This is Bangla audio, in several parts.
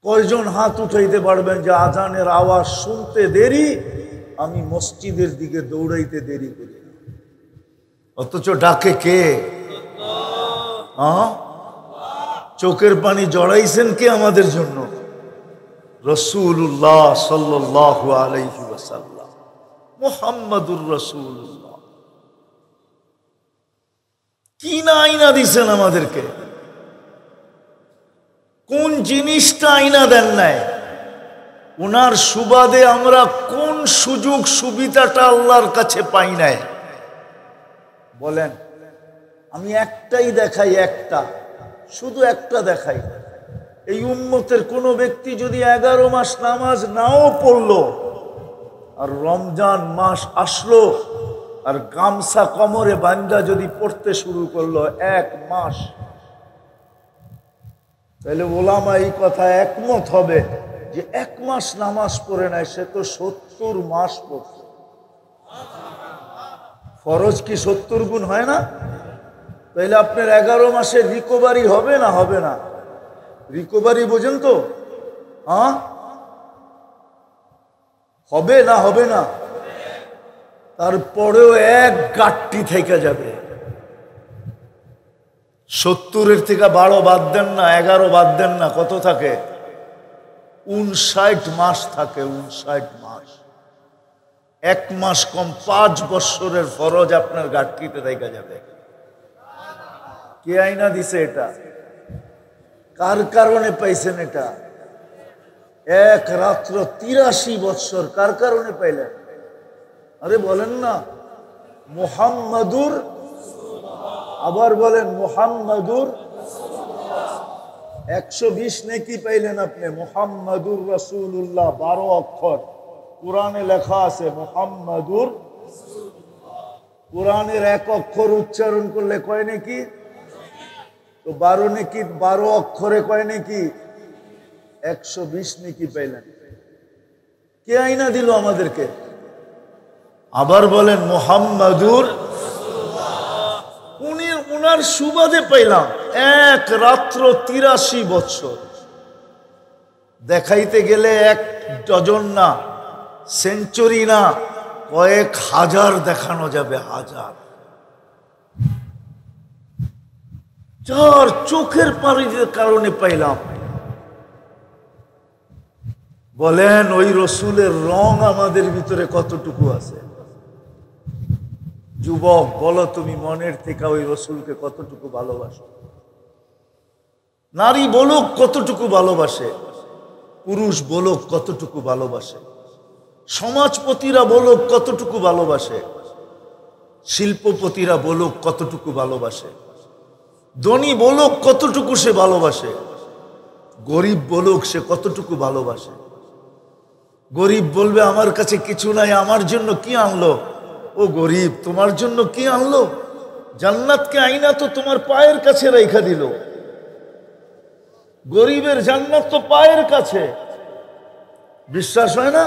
কয়জন হাত উঠাইতে পারবেন যে আজানের আওয়াজ শুনতে দেরি, আমি মসজিদের দিকে দৌড়াইতে দেরি করি, অথচ ডাকে কে? চোখের পানি জড়াইছেন কে আমাদের জন্য? রাসূলুল্লাহ সাল্লাল্লাহু আলাইহি ওয়াসাল্লাম, মুহাম্মাদুর রাসূলুল্লাহ। কি না আইনা দিছেন আমাদেরকে, কোন জিনিসটা আইনা দেন নাই? ওনার সুবাদে আমরা কোন সুযোগ সুবিধাটা আল্লাহর কাছে পাই নাই? বলেন। আমি একটাই দেখাই, শুধু একটা দেখাই। এই উম্মতের কোন ব্যক্তি যদি 11 মাস নামাজ নাও পড়লো, আর রমজান মাস আসলো, আর গামছা কোমরে বান্ধা যদি পড়তে শুরু করলো 1 মাস, তাহলে ওলামা এই কথা একমত হবে যে 1 মাস নামাজ পড়ে নাই, সে তো 70 মাস পড়ছে। ফরজ কি 70 গুণ হয় না? তাহলে আপনার 11 মাসের রিকভারি হবে না? হবে না? রিকভারি বোঝেন তো? হবে না? হবে না? তারপরেও এক গাঁটটি থেকে যাবে। 70-এর থেকে 12 বাদ দেন না, 11 বাদ দেন না, কত থাকে? 59 মাস থাকে। 59 মাস। 1 মাস কম 5 বৎসরের ফরজ আপনার গাঁটটিতে থেকে যাবে। কে আইনা দিছে এটা? কার কারণে পাইছেন এটা? এক রাত্র 83 বৎসর কার কারণে পাইলেন? আরে বলেন না মুহাম্মাদুর, আবার বলেন মুহাম্মাদুর। 120 নেকি পাইলেন আপনি। মুহাম্মাদুর রাসূলুল্লাহ 12 অক্ষর কোরআনে লেখা আছে। মুহাম্মাদুর, কোরআনের 1 অক্ষর উচ্চারণ করলে কয় নেকি? তো 12 নেকি, 12 অক্ষরে কয় নেকি? 120 নেকি পাইলেন। কে আইনা দিল আমাদেরকে? আবার বলেন মুহাম্মাদুর। উনার সুবাদে পাইলাম 1 রাত্র 83 বৎসর। দেখাইতে গেলে 1 ডজন না, সেঞ্চুরি না, কয়েক হাজার দেখানো যাবে। হাজার। যার চোখের পানির কারণে পাইলাম। বলেন ওই রসুলের রং আমাদের ভিতরে কতটুকু আছে? যুবক বলো তুমি মনের থেকে ওই রসুলকে কতটুকু ভালোবাসো? নারী বলুক কতটুকু ভালোবাসে, পুরুষ বলুক কতটুকু ভালোবাসে, সমাজপতিরা বলুক কতটুকু ভালোবাসে, শিল্পপতিরা বলুক কতটুকু ভালোবাসে, ধনী বলুক কতটুকু সে ভালোবাসে, গরিব বলুক সে কতটুকু ভালোবাসে। গরিব বলবে আমার কাছে কিছু নাই, আমার জন্য কি আনলো? ও গরিব, তোমার জন্য কি আনলো? জান্নাতকে আইনা তো তোমার পায়ের কাছে রেখা দিল। গরিবের জান্নাত তো পায়ের কাছে। বিশ্বাস হয় না?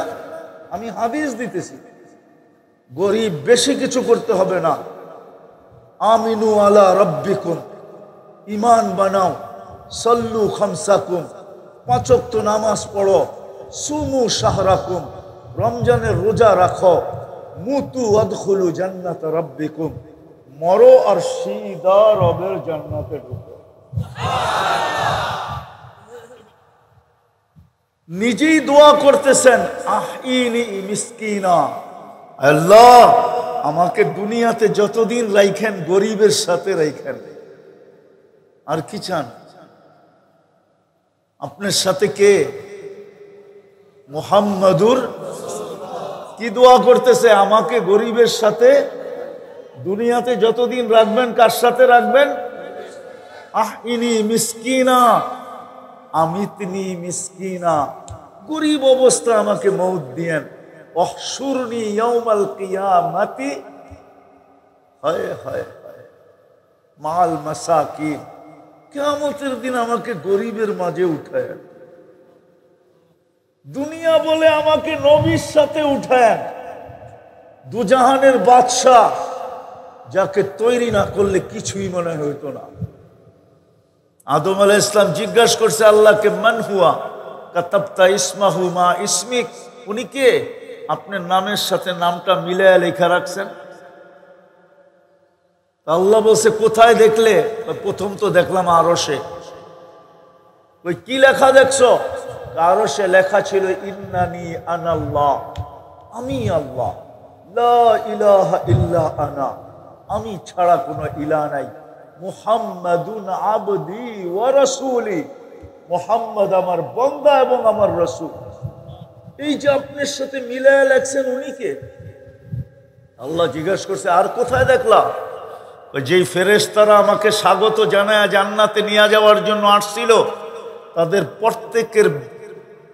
আমি হাদিস দিতেছি। গরিব বেশি কিছু করতে হবে না। আমিনু আলা রাব্বিকুম, ইমান বানাও, সল্লু খামসাকুম, 5 ওয়াক্ত নামাজ পড়ো, সুমু শাহরাকুম, রমজানের রোজা রাখো, মুতু আদখুলু জান্নাত রাব্বিকুম, মরো আর সিদা রবের জান্নাতে ঢুকো। নিজেই দোয়া করতেছেন, আহিনি মিসকিনা, আল্লাহ আমাকে দুনিয়াতে যতদিন রাইখেন গরিবের সাথে রাইখেন। আর কি চান? আপনার সাথে কে? মুহাম্মাদুর। কি দোয়া করতেছে? আমাকে গরিবের সাথে দুনিয়াতে যতদিন রাখবেন। কার সাথে রাখবেন? আহিনি মিসকিনা, আমিতনি মিসকিনা, গরিব অবস্থা আমাকে মউত দিয়েন। অহশুরনি ইয়াউমাল কিয়ামাতি, হায় হায় হায়, মাল মাসাকিন, কিয়ামতের দিন আমাকে গরিবের মাঝে উঠায়। দুনিয়া বলে আমাকে নবীর সাথে উঠায়। দুজাহানের বাদশাহ, যাকে তৈরি না করলে কিছুই মনে হইতো না। আদম আলাইহিস সালাম জিজ্ঞাসা করছে আল্লাহকে, মান হুয়া? কাতাবতা ইসমাহু মা ইসমিক, উনি কে? আপনার নামের সাথে নামটা মিলায়া লেখা রাখছেন। আল্লাহ বলছে কোথায় দেখলে? প্রথম তো দেখলাম আরশে। ওই কি লেখা দেখছো? আরশে লেখা ছিল ইন্নানি আনাল্লাহ, আমি আল্লাহ, লা ইলাহা ইল্লা আনা, আমি ছাড়া কোনো ইলাহ নাই, মুহাম্মাদুন আবদি ওয়া রাসূলি, মুহাম্মদ আমার বান্দা এবং আমার রাসূল। এই যে আপনার সাথে মিলায়া লেখছেন, উনি কে? আল্লাহ জিজ্ঞাসা করছে আর কোথায় দেখলাম? যেই ফেরেশতারা আমাকে স্বাগত জানায় জান্নাতে নিয়ে যাওয়ার জন্য আসছিল, তাদের প্রত্যেকের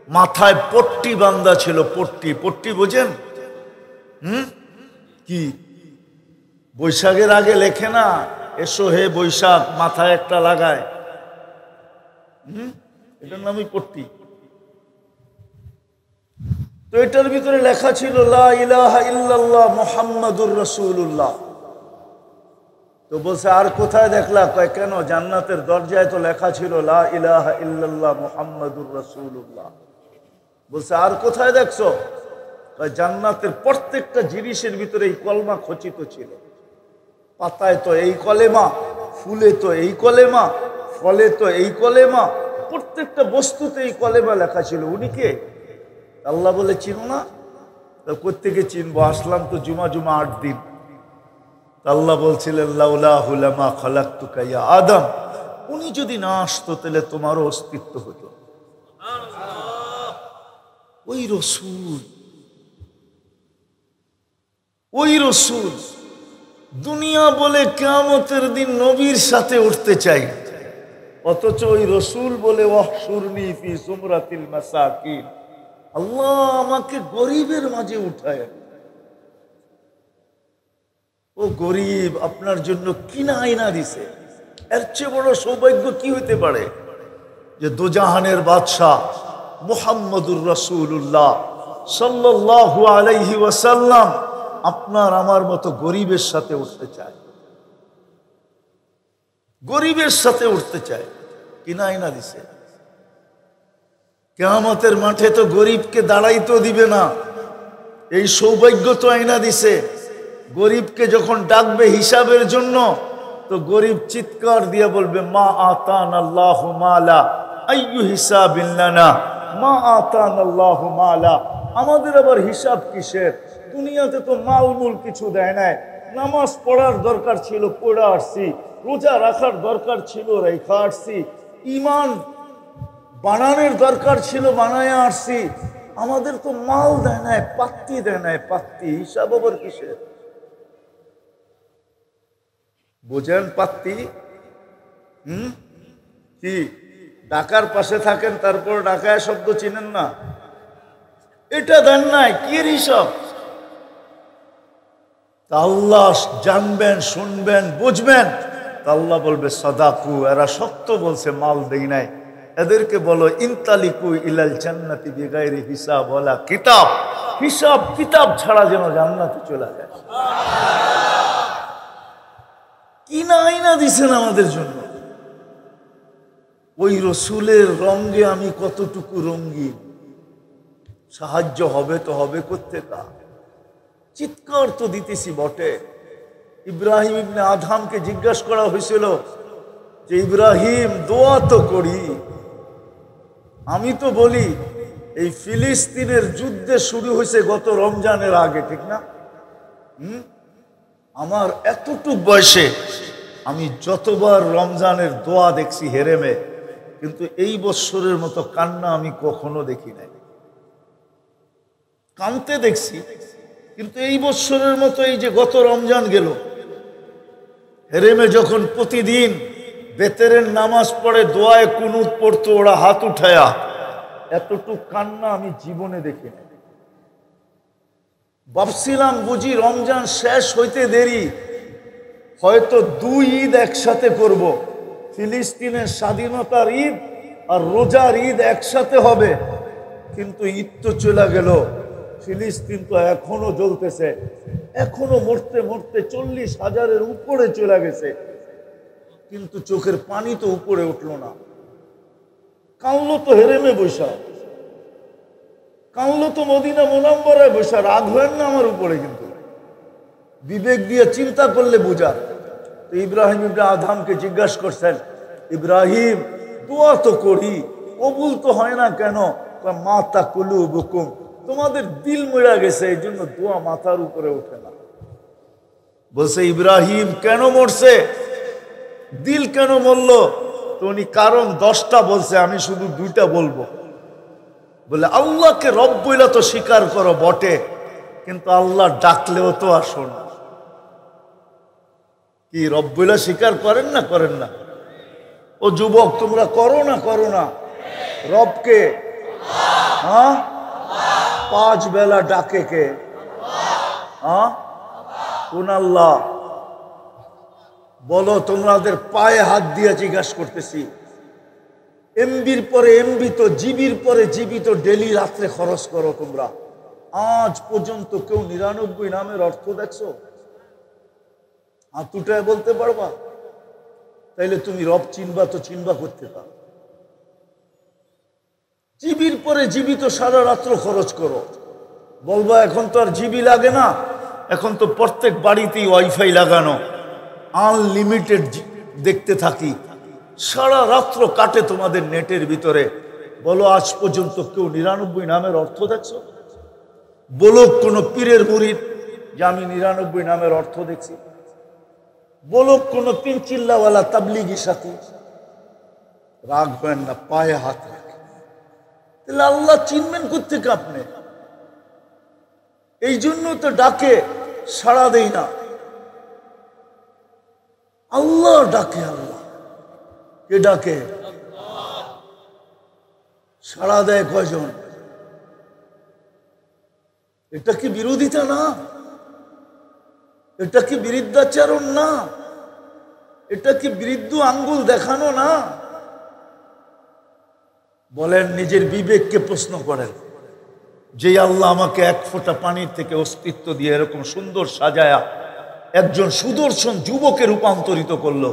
মাথায় পট্টি বান্ধা ছিল। পট্টি, পট্টি বোঝেন? কি বৈশাখের আগে লেখে না, এসো হে বৈশাখ, মাথায় একটা লাগায়, এটার নামই পট্টি। তো এটার ভিতরে লেখা ছিল লা ইলাহা ইল্লাল্লাহ মুহাম্মাদুর রাসূলুল্লাহ। তো বলছে আর কোথায় দেখলা? কয় কেন, জান্নাতের দরজায় তো লেখা ছিল লা ইলাহা ইল্লাল্লাহ মুহাম্মাদুর রাসূলুল্লাহ। বলছে আর কোথায় দেখছো? কয় জান্নাতের প্রত্যেকটা জিনিসের ভিতরে এই কলমা খচিত ছিল। পাতায় তো এই কলেমা, ফুলে তো এই কলেমা, ফলে তো এই কলেমা, প্রত্যেকটা বস্তুতে এই কলেমা লেখা ছিল। উনি কে? আল্লাহ বলে চিনো না? কোত্থেকে চিনবো, আসলাম তো জুমা 8 দিন। আল্লাহ বলছিলেন লাউলাহু লামা খালাকতুকা ইয়া আদম, উনি যদি না আসতো তাহলে তোমারও অস্তিত্ব হতো। ওই রসূল, ওই রসূল দুনিয়া বলে কিয়ামতের দিন নবীর সাথে উঠতে চাই, অথচ ওই রসূল বলে ওয়াহশুরনি ফি সুমরাতিল মাসাকিন, আল্লাহ আমাকে গরিবের মাঝে উঠায়। ও গরিব আপনার জন্য কিনা আয়না দিছে, এর চেয়ে বড় সৌভাগ্য কি হইতে পারে? যে দোজাহানের বাদশাহ মুহাম্মদুর রাসূলুল্লাহ সাল্লাল্লাহু আলাইহি ওয়াসাল্লাম আপনার আমার মতো গরিবের সাথে উঠতে চায়, গরিবের সাথে উঠতে চায়, কিনা আয়না দিছে। কিয়ামতের মাঠে তো গরিবকে দাঁড়াইতেও দিবে না, এই সৌভাগ্য তো আয়না দিছে। গরিবকে যখন ডাকবে হিসাবের জন্য, তো গরিব চিৎকার দিয়ে বলবে মা আতান আল্লাহু মালা আইয়ু হিসাবিন লানা, মা আতান আল্লাহু মালা, আমাদের আবার হিসাব কিসের? দুনিয়াতে তো মালমূল কিছু দেয় নাই। নামাজ পড়ার দরকার ছিল, পড়ে আসছি। রোজা রাখার দরকার ছিল, রেখা আসছি। ঈমান বানানোর দরকার ছিল, বানায় আসছি। আমাদের তো মাল দেয় নাই, পাত্তি দেয় নাই, পাত্তি। হিসাব আবার কিসের? বোঝেন পাত্তি? কি ঢাকার পাশে থাকেন, তারপর ঢাকায় শব্দ চিনেন না? এটা দেন নাই, কি হিসাব? আল্লাহ জানবেন, শুনবেন, বুঝবেন। আল্লাহ বলবে সাদাকু, এরা সত্য বলছে, মাল দেই নাই। এদেরকে বলো ইনতালিকু ইলাল জান্নাতি বিগাইরি হিসাব ওয়ালা কিতাব, হিসাব কিতাব ছাড়া যেন জান্নাতে চলে যায়। কি না আইনা দিছেন আমাদের জন্য। ওই রসুলের রঙে আমি কতটুকু রঙিন, সাহায্য হবে তো হবে কোত্থেকা? চিৎকার তো দিতেছি বটে। ইব্রাহিম ইবনে আদহামকে জিজ্ঞাসা করা হয়েছিল যে ইব্রাহিম দোয়া তো করি। আমি তো বলি এই ফিলিস্তিনের যুদ্ধে শুরু হয়েছে গত রমজানের আগে, ঠিক না? আমার এতটুক বয়সে আমি যতবার রমজানের দোয়া দেখছি হেরেমে, কিন্তু এই বৎসরের মতো কান্না আমি কখনো দেখি নাই। কানতে দেখছি, কিন্তু এই বৎসরের মতো এই যে গত রমজান গেল, হেরেমে যখন প্রতিদিন বেতেরের নামাজ পড়ে দোয়ায় কুনুত পড়তো ওরা হাত উঠায়া, এতটুক কান্না আমি জীবনে দেখি নাই। ভাবছিলাম বুঝি রমজান শেষ হইতে দেরি, হয়তো 2 ঈদ একসাথে করব, ফিলিস্তিনের স্বাধীনতার ঈদ আর রোজার ঈদ একসাথে হবে। কিন্তু ঈদ তো চলে গেল, ফিলিস্তিন তো এখনো জ্বলতেছে, এখনো মরতে মরতে 40,000-এর উপরে চলে গেছে, কিন্তু চোখের পানি তো উপরে উঠলো না। কানলো তো হেরেমে বৈশা, কানলো তো মদিনা মুনাওয়ারায় বসে, রাগ হয় না আমার উপরে, কিন্তু বিবেক দিয়ে চিন্তা করলে বোঝা। তো ইব্রাহিম ইবনে আদহামকে জিজ্ঞাসা করছেন, ইব্রাহিম দোয়া তো করি, কবুল তো হয় না কেন? মাতা কুলুবুকুম, তোমাদের দিল মরে গেছে, এই জন্য দোয়া মাথার উপরে ওঠে না। বলছে ইব্রাহিম কেন মরছে, দিল কেন মরল? তো উনি কারণ 10টা বলছে, আমি শুধু 2টা বলবো। বলে আল্লাহকে রব বইলা তো স্বীকার করো বটে, কিন্তু আল্লাহ ডাকলেও তো আসো না। কি রব বইলা স্বীকার করেন না করেন না? ও যুবক, তোমরা করো না করো না? রবকে হ্যাঁ 5 বেলা ডাকে কে? হ্যাঁ কোন আল্লাহ? বলো, তোমাদের পায়ে হাত দিয়ে জিজ্ঞাসা করতেছি। এমবির পরে এমবি তো, জিবির পরে জিবি তো ডেলি রাত্রে খরচ করো তোমরা। আজ পর্যন্ত কেউ 99 নামের অর্থ দেখছো? হাত উঠায় বলতে পারবা? তাইলে তুমি রব চিনবা তো চিনবা করতে পারো। জিবির পরে জিবি তো সারা রাত্র খরচ করো। বলবা এখন তো আর জিবি লাগে না, এখন তো প্রত্যেক বাড়িতেই ওয়াইফাই লাগানো, আনলিমিটেড দেখতে থাকি, সারা রাত্র কাটে তোমাদের নেটের ভিতরে। বলো আজ পর্যন্ত কেউ 99 নামের অর্থ দেখছো? বলো কোন পীরের মুরিদ যে আমি 99 নামের অর্থ দেখছি? বলো কোন 3 চিল্লাওয়ালা তাবলিগি সাথী? রাগ হয় না, পায়ে হাত রাখে। তাহলে আল্লাহ চিনবেন কোত্থেকে আপনি? এই জন্য তো ডাকে, সাড়া দেই না। আল্লাহ ডাকে, আল্লাহ কে ডাকে? সাড়া দেয় কয়জন? এটা কি বিরোধিতা না? এটা কি বিরুদ্ধাচরণ না? এটা কি বৃদ্ধ আঙ্গুল দেখানো না? বলেন, নিজের বিবেককে প্রশ্ন করেন। যে আল্লাহ আমাকে 1 ফোঁটা পানির থেকে অস্তিত্ব দিয়ে এরকম সুন্দর সাজায়া একজন সুদর্শন যুবকে রূপান্তরিত করলো,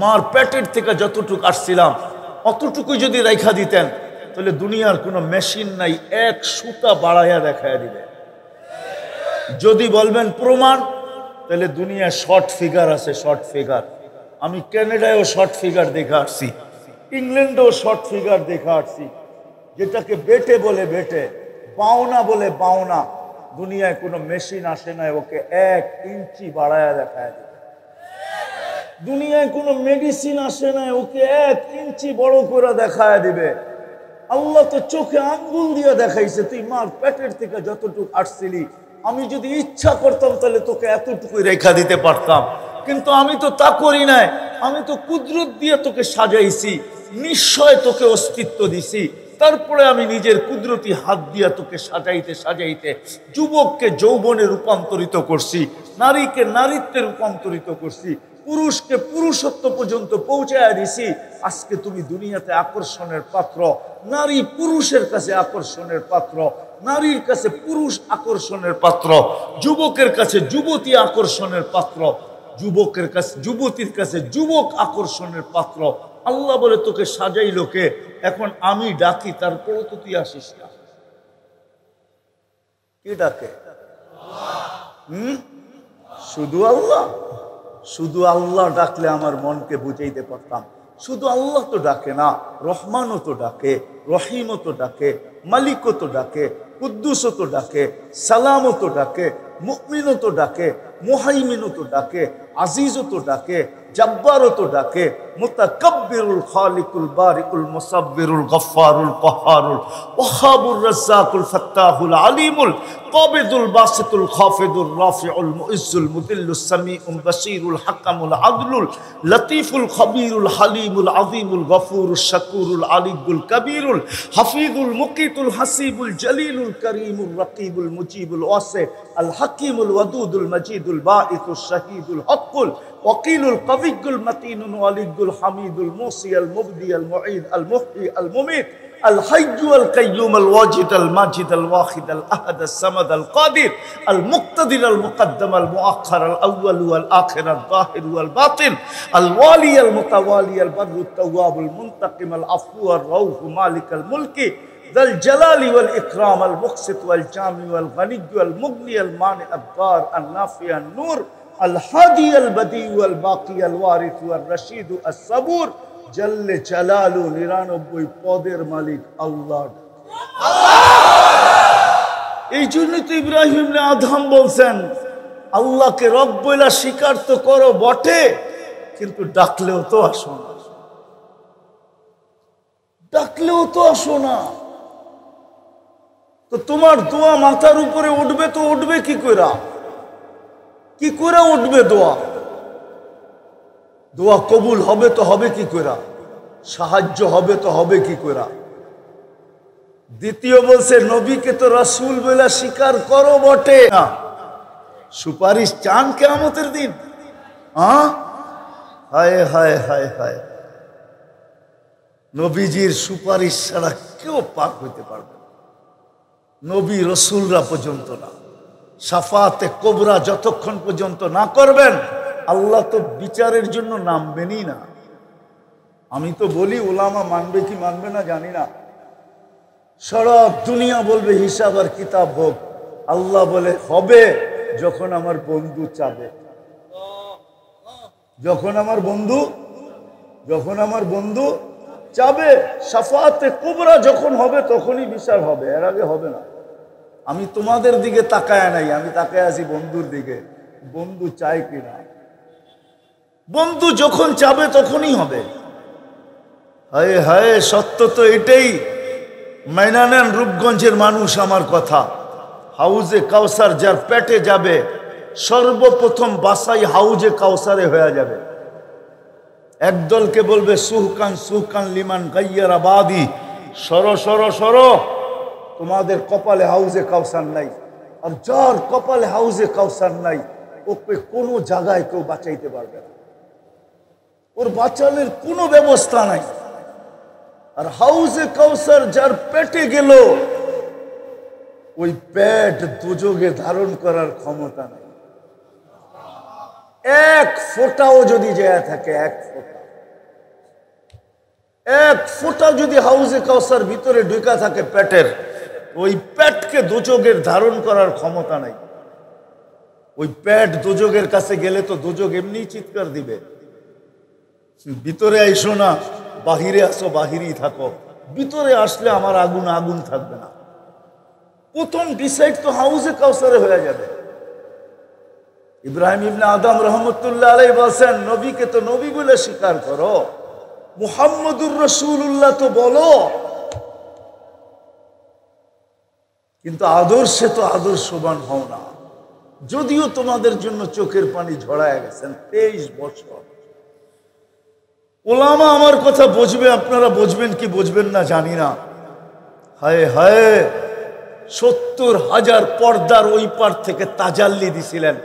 মার পেটের থেকে যতটুকু আসছিলাম অতটুকু যদি রেখা দিতেন, তাহলে দুনিয়ার কোনো মেশিন নাই 1 সুতা বাড়াইয়া দেখায় দিবে। যদি বলবেন প্রমাণ, তাহলে দুনিয়ায় শর্ট ফিগার আছে, শর্ট ফিগার। আমি ক্যানাডায়ও শর্ট ফিগার দেখে আসছি, ইংল্যান্ডেও শর্ট ফিগার দেখে আসছি। যেটাকে বেটে বলে বেটে, বাওনা বলে বাওনা। দুনিয়ায় কোনো মেশিন আসে না ওকে 1 ইঞ্চি বাড়ায়া দেখায় দিবে। দুনিয়ায় কোনো মেডিসিন আসে না ওকে 1 ইঞ্চি বড় করে দেখায় দিবে। আল্লাহ তো চোখে আঙ্গুল দিয়ে দেখাইছে, তুই মার পেটের থেকে যতটুকু আসছিলি, আমি যদি ইচ্ছা করতাম তাহলে তোকে এতটুকু রেখা দিতে পারতাম, কিন্তু আমি তো তা করি নাই। আমি তো কুদরত দিয়ে তোকে সাজাইছি, নিশ্চয় তোকে অস্তিত্ব দিছি। তারপরে আমি নিজের কুদরতি হাত দিয়া তোকে সাজাইতে সাজাইতে যুবককে যৌবনে রূপান্তরিত করছি, নারীকে নারীত্বে রূপান্তরিত করছি, পুরুষকে পুরুষত্ব পর্যন্ত পৌঁছায় দিছি। আজকে তুমি দুনিয়াতে আকর্ষণের পাত্র, নারী পুরুষের কাছে আকর্ষণের পাত্র, নারীর কাছে পুরুষ আকর্ষণের পাত্র, যুবকের কাছে যুবতী আকর্ষণের পাত্র, যুবকের কাছে যুবতীর কাছে যুবক আকর্ষণের পাত্র। আল্লাহ বলে তোকে সাজাইলো কে? এখন আমি ডাকি, তারপরও তো তুই আসিস না। কে ডাকে? শুধু আল্লাহ। শুধু আল্লাহ ডাকলে আমার মনকে বুঝাইতে পারতাম। শুধু আল্লাহ তো ডাকে না, রহমানও তো ডাকে, রহিমও তো ডাকে, মালিকও তো ডাকে, কুদ্দুসও তো ডাকে, সালামও তো ডাকে, মুমিনও তো ডাকে, মুহাইমিনও তো ডাকে, আজিজও তো ডাকে, জব্বারও তো ডাকে, মুতাকাব্বিরুল খালিকুল বারিকুল মুসাব্বিরুল গফফারুল কহারুল ওয়াহাবুর রাজ্জাকুল ফাত্তাহুল আলিমুল কাবিদুল বাসিতুল খাফিদুর রাফিউল মুইজ্জুল মুদিল্লুস সামিউল বাসীরুল হাকামুল আদলুল লতীফুল খবীরুল হালিমুল আযীমুল গফুরুশ শাকুরুল আলিয়ুল কবীরুল হাফিজুল মুকিতুল হাসিবুল জলিলুল করিমুর রকিবুল মুজিবুল ওয়াসি আল হাকিমুল ওয়াদুদুল মজিদুল বাঈসুশ শাহীদুল হকুল ওয়াকিলুল কবিয়ুল মতিনুল ওয়ালিয়ুল হামিদুল মুসি আল মুবদি আল মুঈদ আল মুহয়ি আল মুমীত الحي القيوم الواجد الماجد الواحد الأحد الصمد القادر المقتدر المقدم المؤخر الأول والآخر الظاهر والباطن الوالي المتوالي البر التواب المنتقم العفو الرؤوف مالك الملك যাল জালালি ওয়াল ইকরাম আল মুকসিত ওয়াল জামি ওয়াল গনি ওয়াল মুগনি আল মানি আল দার আল নাফি আল নূর আল হাদি আল বদি ওয়াল বাকি আল ওয়ারিস ওয়াল রশিদ আস সাবুর জাল্লে জালালু 99 পদের মালিক আল্লাহ। এই জন্যই তো ইব্রাহিম ইবনে আদহাম বলছেন আল্লাহকে রব বইলা স্বীকার তো করো বটে, কিন্তু ডাকলেও তো আসো না, ডাকলেও তো আসো না। তো তোমার দোয়া মাথার উপরে উঠবে তো উঠবে কি করে? কি করে উঠবে দোয়া? দোয়া কবুল হবে তো হবে কি করে? সাহায্য হবে তো হবে কি করে? দ্বিতীয় বলছে নবীকে তো রাসূল বলে স্বীকার করো বটে না, সুপারিশ চান কিয়ামতের দিন? হায় হায় হায় হায়, নবীজির সুপারিশ ছাড়া কেউ পার হইতে পারবে না, নবী রসুলরা পর্যন্ত না। শাফাতে কোবরা যতক্ষণ পর্যন্ত না করবেন আল্লাহ তো বিচারের জন্য নামবেনই না। আমি তো বলি ওলামা মানবে কি মানবে না জানি না, সারা দুনিয়া বলবে হিসাব আর কিতাব হোক, আল্লাহ বলে হবে যখন আমার বন্ধু চাবে। যখন আমার বন্ধু চাবে, শাফাতে কুবরা যখন হবে তখনই বিচার হবে, এর আগে হবে না। আমি তোমাদের দিকে তাকায় নাই, আমি তাকায় আছি বন্ধুর দিকে, বন্ধু চায় কিনা। বন্ধু যখন চাবে তখনই হবে। হায় হায়, সত্য তো এটাই। মাইনা নেন রূপগঞ্জের মানুষ আমার কথা, হাউজে কাউসার যার পেটে যাবে সর্বপ্রথম বাসাই হাউজে কাউসারে হয়ে যাবে। একদলকে বলবে সুহকান সুহকান লিমান গাইয়ারা বাদি, সরো সরো সরো, তোমাদের কপালে হাউজে কাউসার নাই। আর যার কপালে হাউজে কাউসার নাই ওকে কোনো জায়গায় কেউ বাঁচাইতে পারবে না, ওর বাঁচানোর কোনো ব্যবস্থা নাই। আর হাউজে কাউসার যার পেটে গেল ওই পেট দুযোগে ধারণ করার ক্ষমতা নাই। এক ফোঁটাও যদি যায় থাকে, এক ফোঁটা যদি হাউজে কাউসার ভিতরে ঢুকা থাকে পেটের, ওই পেটকে দুযোগের ধারণ করার ক্ষমতা নাই। ওই পেট দুযোগের কাছে গেলে তো দুযোগ এমনি চিৎকার দিবে, ভিতরে আইসো না, বাহিরে আসো, বাহিরেই থাকো। ভিতরে আসলে আমার আগুন আগুন থাকবে না। প্রথম ডিসাইড তো হাউজে কাউসারে হয়ে যাবে। ইব্রাহিম ইবনে আদম রহমতুল্লাহ আলাইহি বলেন নবীকে তো নবী বলে স্বীকার করো, মুহাম্মদুর রাসূলুল্লাহ তো বলো, কিন্তু আদর্শে তো আদর্শবান হও না। যদিও তোমাদের জন্য চোখের পানি ঝরায় গেছেন 23 বছর। ওলামা আমার কথা বুঝবে, আপনারা বুঝবেন কি বুঝবেন না জানি না। হায় হায়, 70,000 পর্দার ওই পার থেকে তাজাল্লি দিছিলেন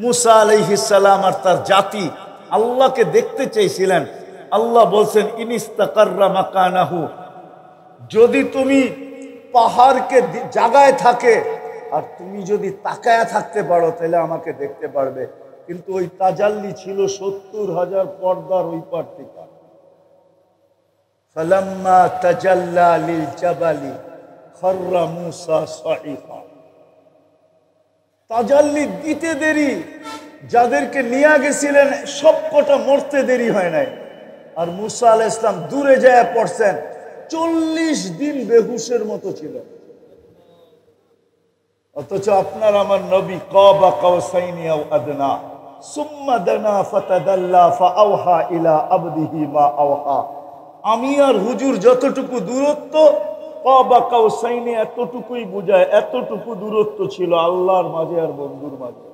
মুসা আলাইহিস সালাম। আর তার জাতি আল্লাহকে দেখতে চাইছিলেন। আল্লাহ বলছেন ইনিস্তাকাররা মাকানাহু, যদি তুমি পাহাড়কে জাগায় থাকে আর তুমি যদি তাকায়া থাকতে পারো তাহলে আমাকে দেখতে পারবে। কিন্তু ওই তাজাল্লি ছিল 70,000 পর্দার ওই পার থেকে। ফালাম্মা তাজাল্লা লিল জাবালি খাররা মুসা সাইকা, তাজাল্লি দিতে দেরি, যাদেরকে নিয়ে গেছিলেন সবকটা মরতে দেরি হয় নাই। আর মুসা আলাইহিস সালাম দূরে যায় পড়ছেন, 40 দিন বেহুশের মতো ছিল। অথচ আপনার আমার নবী কাবা কাউসাইনি আও আদনা সুম্মা দানা ফাতাদাল্লা ফাআওহা ইলা আবদিহি মা আওহা। আমি আর হুজুর যতটুকু দূরত্ব, কাবা কাউসাইনি এতটুকুই বোঝায়, এতটুকু দূরত্ব ছিল আল্লাহর মাঝে আর বন্ধুর মাঝে।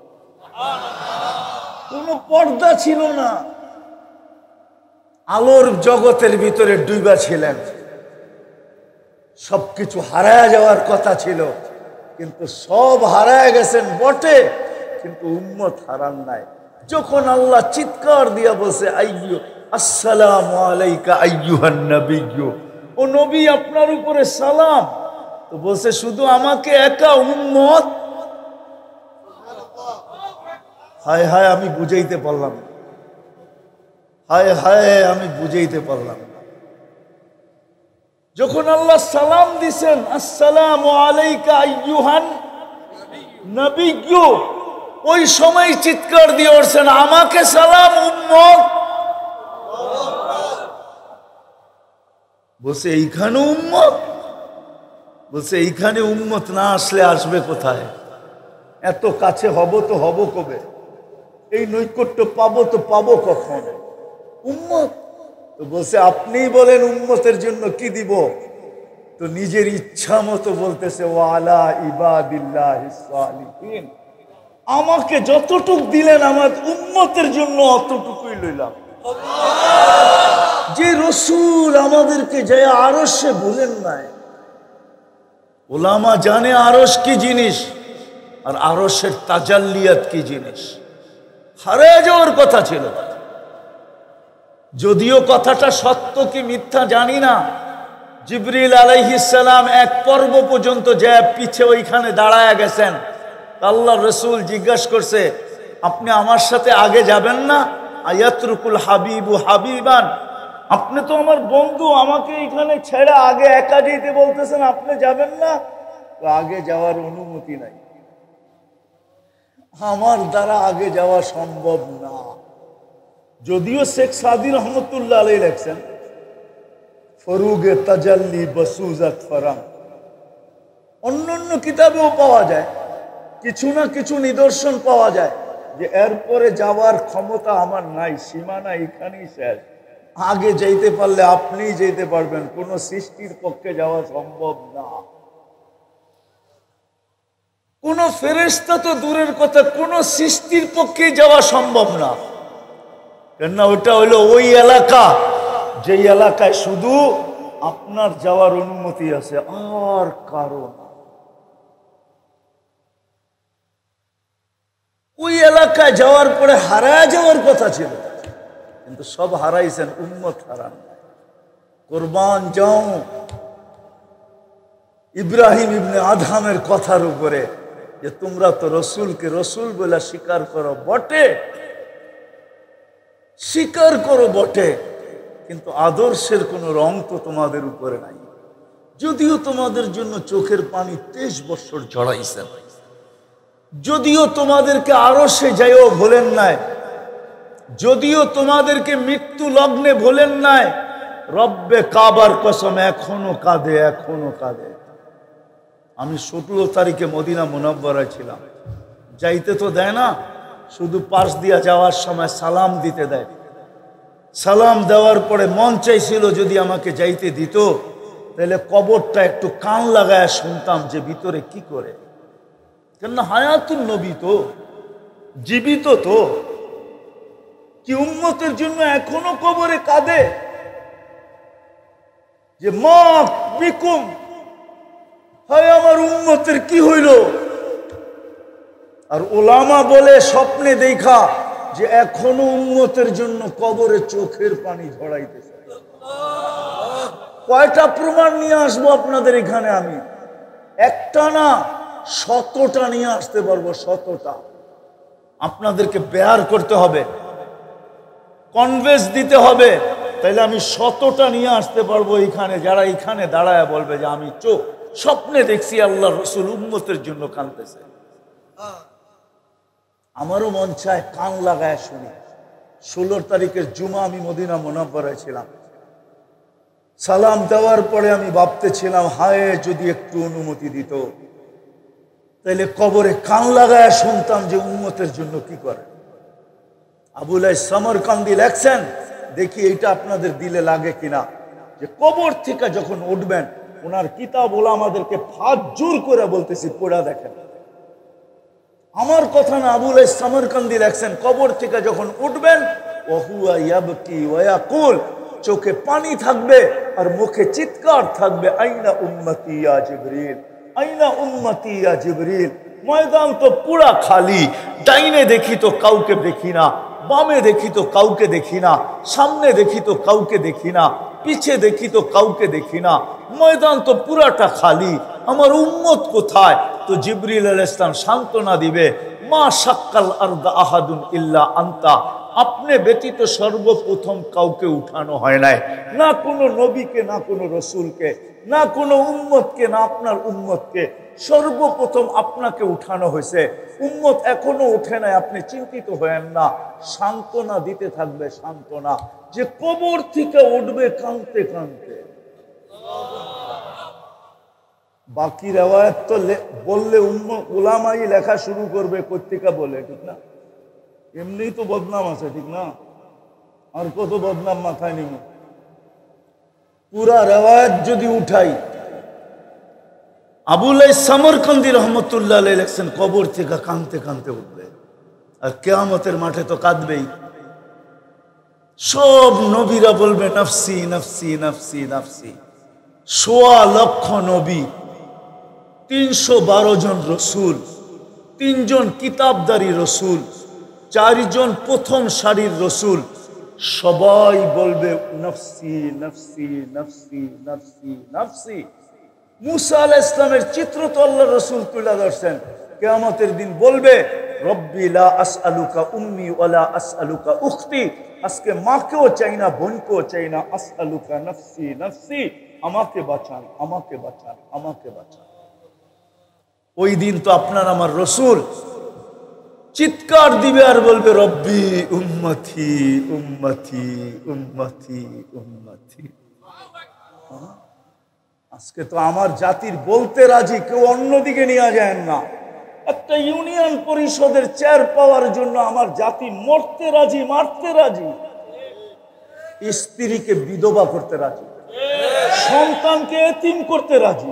কোনো পর্দা ছিল না, আলোর জগতের ভিতরে ডুবা ছিলেন। সবকিছু হারায় যাওয়ার কথা ছিল, কিন্তু সব হারায় গেছেন বটে, কিন্তু উম্মত হারান নাই। যখন আল্লাহ চিৎকার দিয়া বলছে আইয়ু আসসালামু আলাইকা আইয়ুহান নবিয়্যু, ও নবী আপনার উপরে সালাম, তো বলছে শুধু আমাকে একা উম্মত। হায় হায়, আমি বুঝাইতে পারলাম না, হায় হায় আমি বুঝাইতে পারলাম না। যখন আল্লাহ সালাম দিছেন আসসালামু আলাইকা আইয়ুহান নবিয়্যু, ওই সময় চিৎকার দিয়ে উঠছেন আমাকে সালাম উম্মত। বলছে এইখানে উম্মত, বলছে এইখানে উম্মত না আসলে আসবে কোথায়? এত কাছে হব তো হব কবে? এই নৈকট্য পাবো তো পাবো কখন? উম্মত তো বলছে আপনিই বলেন উম্মতের জন্য কি দিব? তো নিজের ইচ্ছা মতো বলতেছে ওয়ালা ইবাদিল্লাহিস সালিহিন, আমাকে যতটুক দিলেন আমার উম্মতের জন্য অতটুকুই লইলাম। যে রসুল আমাদেরকে যায় আরশে বলেন নাই, ওলামা জানে আরশ কি জিনিস আর আরশের তাজাল্লিয়াত কি জিনিস। হারিয়ে যাওয়ার কথা ছিল, যদিও কথাটা সত্য কি মিথ্যা জানি না। জিবরিল আলাইহিস সালাম এক পর্ব পর্যন্ত যে পিছে ওইখানে দাঁড়ায় গেছেন, আল্লাহ রসুল জিজ্ঞাসা করছে আপনি আমার সাথে আগে যাবেন না? আয়াতরুকুল হাবিবু হাবিবান, আপনি তো আমার বন্ধু, আমাকে এখানে ছেড়ে আগে একা যেতে বলতেছেন, আপনি যাবেন না? তো আগে যাওয়ার অনুমতি নাই, আমার দ্বারা আগে যাওয়া সম্ভব না। যদিও শেখ সাদি রহমতুল্লাহ আলাইহি লেখছেন ফরুগে তাজাল্লি বসুজাত ফরাম, অন্যান্য কিতাবেও পাওয়া যায়, কিছু না কিছু নিদর্শন পাওয়া যায় যে এরপরে যাওয়ার ক্ষমতা আমার নাই, সীমানা এখানেই শেষ। আগে যাইতে পারলে আপনিই যেতে পারবেন, কোন সৃষ্টির পক্ষে যাওয়া সম্ভব না। কোন ফেরেশতা তো দূরের কথা, কোন সৃষ্টির পক্ষে যাওয়া সম্ভব না। কেননা ওটা হলো ওই এলাকা, যেই এলাকায় শুধু আপনার যাওয়ার অনুমতি আছে আর কারো না। ওই এলাকায় যাওয়ার পরে হারায় যাওয়ার কথা ছিল, কিন্তু সব হারাইছেন, উম্মত হারান। কুরবান যাও ইব্রাহিম ইবনে আদহামের কথার উপরে যে তোমরা তো রসুলকে রসুল বলে স্বীকার করো বটে, স্বীকার করো বটে, কিন্তু আদর্শের কোনো রং তো তোমাদের উপরে নাই। যদিও তোমাদের জন্য চোখের পানি 23 বছর ঝরাইছেন, যদিও তোমাদেরকে আরশে যাইও ভোলেন নাই, যদিও তোমাদেরকে মৃত্যু লগ্নে ভোলেন নাই, রব্বে কাবার কসম এখনো কাঁদে, এখনো কাঁদে। আমি 17 তারিখে মদিনা মুনাব্বরায় ছিলাম, যাইতে তো দেয় না, শুধু পাশ দিয়া যাওয়ার সময় সালাম দিতে দেয়। সালাম দেওয়ার পরে মন চাইছিল যদি আমাকে যাইতে দিত, তাহলে কবরটা একটু কান লাগায় শুনতাম যে ভিতরে কি করে। কেননা হায়াতুন নবী তো, জীবিত তো, কি উম্মতের জন্য এখনো কবরে কাঁদে যে মা বিকুম, হায় আমার উম্মতের কি হইল। আর ওলামা বলে স্বপ্নে দেখা যে এখনো উম্মতের জন্য কবরে চোখের পানি ঝরাইতেছে। কয়টা প্রমাণ নিয়ে আসবো আপনাদের এখানে? আমি একটা না 100টা নিয়ে আসতে পারবো, 100টা। আপনাদেরকে বেয়ার করতে হবে, কনভেন্স দিতে হবে, তাইলে আমি 100টা নিয়ে আসতে পারবো এখানে, যারা এখানে দাঁড়ায় বলবে যে আমি স্বপ্নে দেখছি আল্লাহ রসুল উম্মতের জন্য কাঁদতেছে। আমারও মন চায় কান লাগায় শুনি। 16 তারিখের জুমা আমি মদিনা মুনাব্বরায় ছিলাম, সালাম দেওয়ার পরে আমি ভাবতেছিলাম হায় যদি একটু অনুমতি দিত, তাইলে কবরে কান লাগায় শুনতাম যে উম্মতের জন্য কি করে। আবুল সামরকান্দি লেখছেন, দেখি এইটা আপনাদের দিলে লাগে কিনা, যে কবর থেকে যখন উঠবেন, ওনার কিতাব ওলামাদেরকে ফাজজুর করে বলতেছি, পড়া দেখেন, আমার কথা না। আবুল সামরকান্দি লেখছেন, কবর থেকে যখন উঠবেন ওহুয়া ইয়াবকি ওয়া ইয়াকুল, চোখে পানি থাকবে আর মুখে চিৎকার থাকবে, আইনা উম্মতি ইয়া জিবরিল, আইনা উম্মতি ইয়া জিবরিল। ময়দান তো পুরা খালি, ডাইনে দেখি তো কাউকে দেখি না, বামে দেখি তো কাউকে দেখি না, সামনে দেখি তো কাউকে দেখি না, পিছে দেখি তো কাউকে দেখি না, ময়দান তো পুরাটা খালি, আমার উম্মত কোথায়? তো জিবরিল আলাইহিস সালাম সান্ত্বনা দিবে, মা শাক্কাল আরদ আহাদুন ইল্লা আনতা, আপনি ব্যতীত সর্বপ্রথম কাউকে উঠানো হয় নাই, না কোনো নবীকে, না কোনো রসুলকে, না কোনো উম্মতকে, না আপনার উম্মতকে। সর্বপ্রথম আপনাকে উঠানো হয়েছে। উম্মত এখনো উঠে নাই, আপনি চিন্তিত হয়েন না, সান্ত্বনা দিতে থাকবে, সান্ত্বনা যে কবর থেকে উঠবে কাঁদতে কাঁদতে। বাকি রেওয়ায়াত তো বললে উলামাই লেখা শুরু করবে পত্রিকা বলে, ঠিক না? এমনি তো বদনাম আছে, ঠিক না? আর কত বদনাম মাথায় নিব। পুরা রেওয়ায়াত যদি উঠাই, আবুল সামরকান্দি রহমতুল্লাহ আলাইহি লেখছেন কবর থেকে কাঁদতে কাঁদতে উঠবে, আর কিয়ামতের মাঠে তো কাঁদবেই। সব নবীরা বলবে নফসি নফসি নফসি নফসি। ১৬ লক্ষ নবী, ৩১২ জন রসুল, ৩ জন কিতাবদারি রসুল, ৪ জন প্রথম সারির রসুল, সবাই বলবে নফসি নফসি নফসি নফসি নফসি। মুসা আলাইহিস সালামের চিত্র তো আল্লাহ রসুল তুলে ধরছেন, কিয়ামতের দিন বলবে রব্বি লা আসআলুকা উম্মি ওয়ালা আসআলুকা উখতি। আজকে মাকেও চাই না, বোনকেও চাই না, আসআলুকা নফসি নফসি, আমাকে বাঁচান, আমাকে বাঁচান, আমাকে বাঁচান। ওই দিন তো আপনার আমার রসুল চিৎকার দিবে আর বলবে রব্বি উম্মতি উম্মতি উম্মতি উম্মতি। আজকে তো আমার জাতির বলতে রাজি, কেউ অন্যদিকে নিয়ে যায় না। একটা ইউনিয়ন পরিষদের চেয়ার পাওয়ার জন্য আমার জাতি মরতে রাজি, মারতে রাজি, স্ত্রীকে বিধবা করতে রাজি, সন্তানকে এতিম করতে রাজি,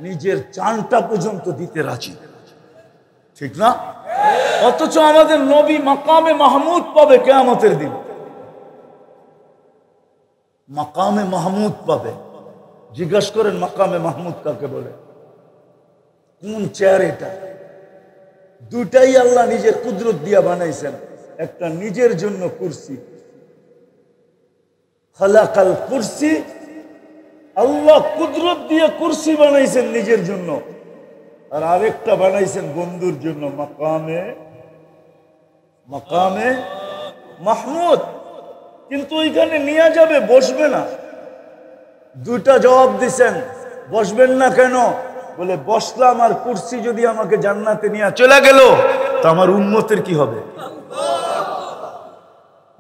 নিজের জানটা পর্যন্ত দিতে রাজি, ঠিক না? অথচ আমাদের নবী মাকামে মাহমুদ পাবে কিয়ামতের দিন, মাকামে মাহমুদ পাবে। জিজ্ঞাসা করেন মাকামে মাহমুদ কাকে বলে, কোন চেয়ার এটা? দুটাই আল্লাহ নিজের কুদরত দিয়া বানাইছেন। একটা নিজের জন্য কুরসি, খালাকাল কুরসি, আল্লাহ কুদরত দিয়ে কুরসি বানাইছেন নিজের জন্য, আর আরেকটা বানাইছেন বন্ধুর জন্য, মাকামে মাকামে মাহমুদ। কিন্তু ওইখানে নিয়ে যাবে, বসবে না। দুইটা জবাব দিছেন, বসবেন না কেন? বলে বসলাম আর কুরসি যদি আমাকে জান্নাতে নিয়ে চলে গেল তো আমার উম্মতের কি হবে?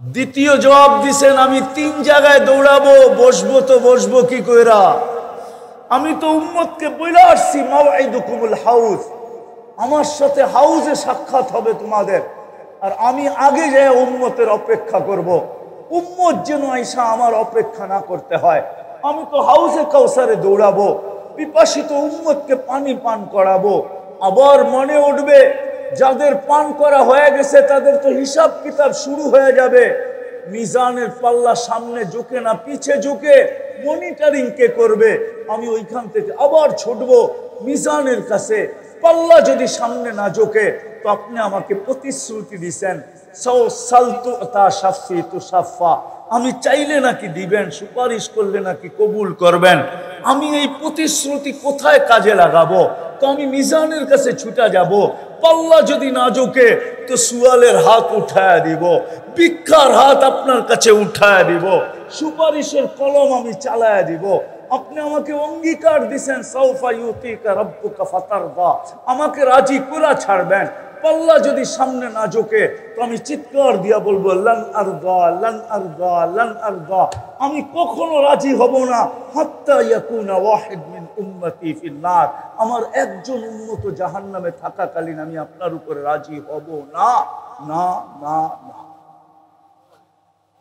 দ্বিতীয় জবাব দিছেন, আমি 3 জায়গায় দৌড়াবো, বসবো তো বসবো কি কইরা? আমি তো উম্মতকে বইলা আসছি মাওয়াইদুকুমুল হাউজ, আমার সাথে হাউজে সাক্ষাৎ হবে তোমাদের, আর আমি আগে যায় উম্মতের অপেক্ষা করব। উম্মত যেন আইসা আমার অপেক্ষা না করতে হয়। আমি তো হাউজে কাউসারে দৌড়াবো, পিপাসিত উম্মতকে পানি পান করাবো। আবার মনে উঠবে যাদের পান করা হয়ে গেছে তাদের তো হিসাব কিতাব শুরু হয়ে যাবে। মিজানের পাল্লা সামনে ঝুঁকে না পিছে ঝুঁকে মনিটরিং কে করবে? আমি ওইখান থেকে আবার ছুটবো মিজানের কাছে। পাল্লা যদি সামনে না ঝুঁকে তো আপনি আমাকে প্রতিশ্রুতি দিছেন, আমি চাইলে নাকি দিবেন, সুপারিশ করলে নাকি কবুল করবেন। আমি এই প্রতিশ্রুতি কোথায় কাজে লাগাবো? তো আমি মিজানের কাছে ছুটা যাব। পাল্লা যদি না ঝুঁকে তো সুয়ালের হাত উঠায় দিব, ভিক্ষার হাত আপনার কাছে উঠায় দিব, সুপারিশের কলম আমি চালায় দিব। আপনি আমাকে অঙ্গীকার দিছেন সাউফা ইউতিকা রাব্বুকা ফাতারদা, আমাকে রাজি করে ছাড়বেন। পাল্লা যদি সামনে না ঝুঁকে তো আমি চিৎকার দিয়া বলবো লান আরদা লান আরদা লান আরদা, আমি কখনো রাজি হব না হাত্তা ইয়াকুনা ওয়াহিদ মিন উম্মতি ফিন নার, আমার একজন উম্মত জাহান্নামে থাকাকালীন আমি আপনার উপরে রাজি হব না, না না না।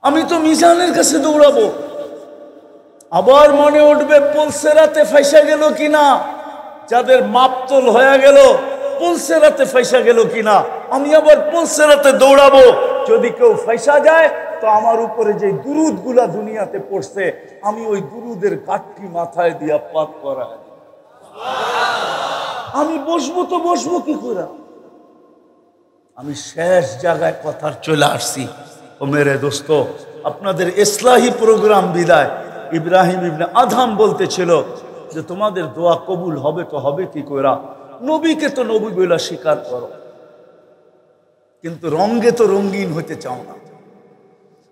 আমি তো মিজানের কাছে দৌড়াবো। আবার মনে উঠবে পুলসেরাতে ফাইসা গেল কিনা, যাদের মাপতল হয়ে গেল পুলসেরাতে ফাইসা গেল কিনা। আমি আবার পুলসেরাতে দৌড়াবো। যদি কেউ ফাইসা যায় তো আমার উপরে যে দুরুদ গুলা দুনিয়াতে পড়ছে আমি ওই দুরুদের কাঠটি মাথায় দিয়া পাঠ করা। আমি বসবো তো বসবো কি করে? আমি শেষ জায়গায় কথার চলে আসছি। ও মেরে দোস্ত, আপনাদের ইসলাহি প্রোগ্রাম বিদায় ইব্রাহিম ইবনে আদহাম বলতেছিল যে তোমাদের দোয়া কবুল হবে তো হবে কি কইরা? নবীকে তো নবী বইলা স্বীকার করো। কিন্তু রঙে তো রঙিন হতে চাও না।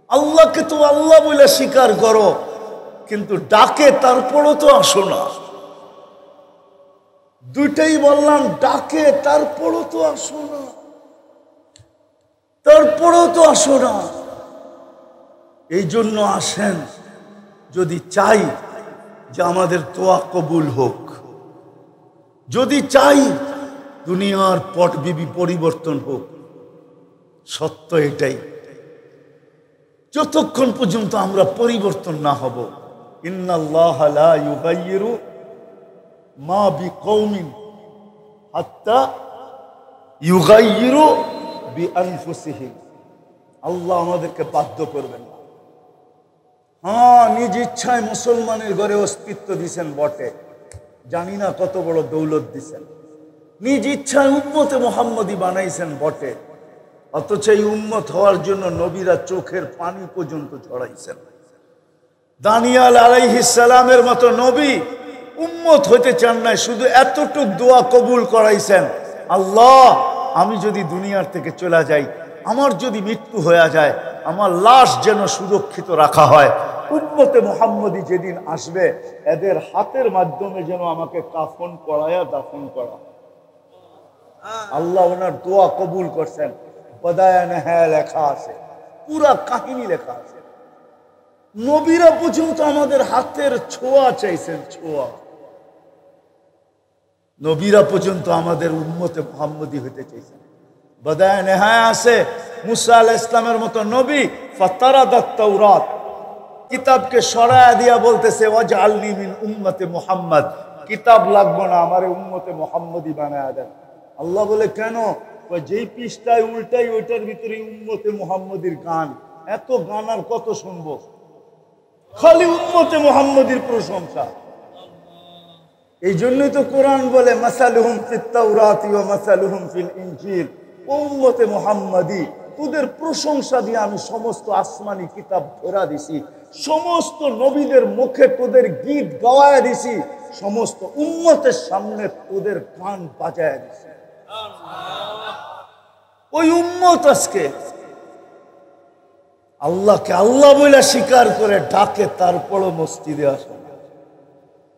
আল্লাহকে তো আল্লাহ বলে স্বীকার করো, কিন্তু ডাকে তারপরও তো আসো না। দুইটাই বললাম, ডাকে তারপরও তো আসো না, তারপরও তো আসো না। এই জন্য আসেন, যদি চাই যে আমাদের দোয়া কবুল হোক, যদি চাই দুনিয়ার পটবিবি পরিবর্তন হোক। সত্য এটাই, যতক্ষণ পর্যন্ত আমরা পরিবর্তন না হব, ইন্নাল্লাহা লা ইউগাইয়িরু মা বিকওমিন হাত্তা ইউগাইয়িরু বিআনফুসিহিম। আল্লাহ আমাদেরকে বাধ্য করবেন না। হ্যাঁ, নিজ ইচ্ছায় মুসলমানের ঘরে অস্তিত্ব দিছেন বটে, জানি না কত বড় দৌলত দিছেন। নিজ ইচ্ছায় উম্মতে মুহাম্মদী বানাইছেন বটে, অথচ এই উম্মত হওয়ার জন্য নবীরা চোখের পানি পর্যন্ত ঝরাইছেন। দানিয়াল আলাইহিস সালামের মতো নবী উম্মত হইতে চান নাই, শুধু এতটুক দোয়া কবুল করাইছেন, আল্লাহ আমি যদি দুনিয়ার থেকে চলে যাই, আমার যদি মৃত্যু হয়ে যায়, আমার লাশ যেন সুরক্ষিত রাখা হয়। উম্মতে মুহাম্মদী যেদিন আসবে, এদের হাতের মাধ্যমে যেন আমাকে কাফন পরায়া দাফন করা। আল্লাহ ওনার দোয়া কবুল করছেন। বদায়ানে হ্যাঁ লেখা আছে, পুরা কাহিনী লেখা আছে। নবীরা পর্যন্ত আমাদের হাতের ছোঁয়া চাইছেন, ছোঁয়া। নবীরা পর্যন্ত আমাদের উম্মতে মুহাম্মদী হতে চাইছেন। বদায়ানে হ্যাঁ আছে, মুসা আলাইহিস ইসলামের মতো নবী ফাতারাদাত তাওরাত, কিতাবকে সরায়া দিয়া বলতেছে ওয়াজআলনি মিন উম্মতে মুহাম্মদ, কিতাব লাগবে না, আমারে উম্মতে মুহাম্মদী বানায়া দেন। আল্লাহ বলে কেন? যেই পৃষ্ঠায় উল্টাই ওইটার ভিতরে উম্মতে মুহাম্মদীর গান। এত গান আর কত শুনবো? খালি উম্মতে মুহাম্মদীর প্রশংসা। এই জন্যই তো কোরআন বলে মাসালুহুম ফিত তাওরাতি ওয়া মাসালুহুম ফিল ইনজিল। ও উম্মতে মুহাম্মদী, তোদের প্রশংসা দিয়ে আমি সমস্ত আসমানি কিতাব ধরা দিছি, সমস্ত নবীদের মুখে তোদের গীত গাওয়ায় দিছি, সমস্ত উম্মতের সামনে তোদের গান বাজায় দিছি। ওই উম্মত আজকে আল্লাহকে আল্লাহ বলে স্বীকার করে ডাকে, তারপরও মসজিদে আসে না।